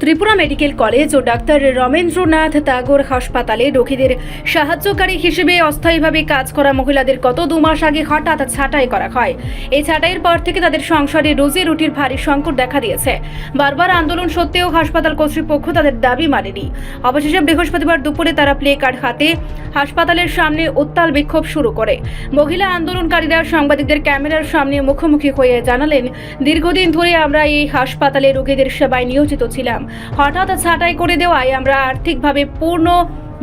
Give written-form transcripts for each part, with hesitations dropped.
Tripura medical college ও doctor Ramendranath Tagore হাসপাতালে রোগীদের সাহায্যকারী হিসেবে অস্থায়ীভাবে কাজ করা মহিলাদের গত 2 মাস আগে হঠাৎ ছাঁটাই করা হয়। এই ছাঁটাইয়ের পর থেকে তাদের সংসারে রোজি রুটির ভারী সংকট দেখা দিয়েছে। বারবার আন্দোলন সত্ত্বেও হাসপাতাল কর্তৃপক্ষ তাদের দাবি মানেনি। অবশেষে বৃহস্পতিবার দুপুরে তারা প্লে কার্ড হাতে হাসপাতালের সামনে উত্তাল বিক্ষোভ শুরু করে। মহিলা আন্দোলনকারীরা সাংবাদিকদের ক্যামেরার সামনে মুখোমুখি হয়ে জানালেন, দীর্ঘদিন ধরে আমরা এই হাসপাতালে রোগীদের সেবায় নিয়োজিত ছিলাম। হঠাৎ ছাঁটাই করে দেওয়ায় আমরা আর্থিকভাবে পূর্ণ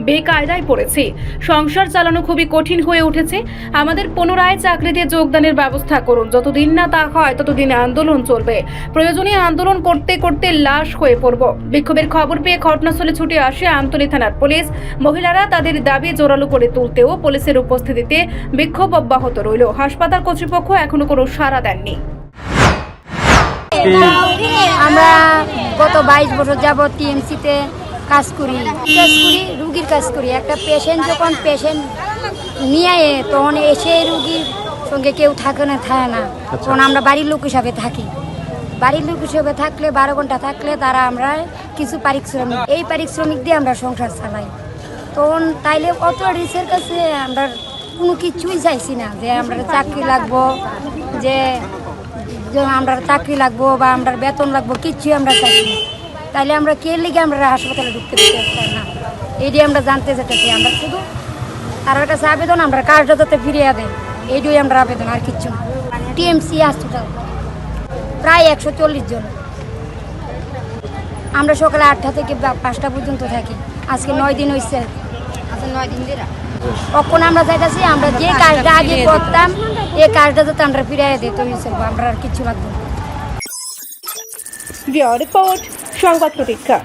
বেকায়দায় পড়েছি। সংসার চালানো খুবই কঠিন হয়ে উঠেছে। আমাদের পুনরায় চাকরিতে যোগদানের ব্যবস্থা করুন। যতদিন না তা হয় ততদিন আন্দোলন চলবে। প্রয়োজনে আন্দোলন করতে করতে লাশ হয়ে পড়ব। বিক্ষোভের খবর পেয়ে ঘটনাস্থলে ছুটে আসে আমতলী থানার পুলিশ। মহিলারা তাদের দাবি জোরালো করে তুলতেও পুলিশের উপস্থিতিতে বিক্ষোভ অব্যাহত রইল। হাসপাতাল কর্তৃপক্ষ এখনো কোনো সাড়া দেননি। আমরা গত 22 বছর যাবত টিএমসিতে কাজ করি, রুগীর কাজ করি। একটা পেশেন্ট যখন নিয়ে তখন এসে রুগীর সঙ্গে কেউ থাকে না তখন আমরা বাড়ির লোক হিসাবে থাকি। বাড়ির লোক হিসাবে থাকলে 12 ঘন্টা থাকলে তারা আমরা কিছু পারিশ্রমিক, এই পারিশ্রমিক দিয়ে আমরা সংসার চালাই। তখন তাইলে অথরিটির কাছে আমরা কোনো কিছুই চাইছি না যে আমরা চাকরি লাগবো, যে আমরা চাকরি লাগবো বা আমরা বেতন লাগবো, কিচ্ছুই আমরা চাইছি না। তাইলে আমরা কে লিগে আমরা হাসপাতালে ঢুকতে পারছি না, এইটাই আমরা জানতে যেতেছি। আমরা শুধু তার কাছে আবেদন, আমরা কাজটা যাতে ফিরিয়ে দেয়, এইটাই আমরা আবেদন, আর কিচ্ছু না। টিএমসি হসপিটাল প্রায় 140 জন। আমরা সকালে 8টা থেকে 5টা পর্যন্ত থাকি। আজকে 9 দিন হয়েছে। আচ্ছা 9 দিন ধরে কখন আমরা চাইতেছি আমরা যে কাজটা আগে করতাম এই কাজটা যাতে আমরা ফিরিয়ে দিই, তুমি আমরা আর কিছু লাগবে না। রিপোর্ট সংবাদ প্রতীক্ষা।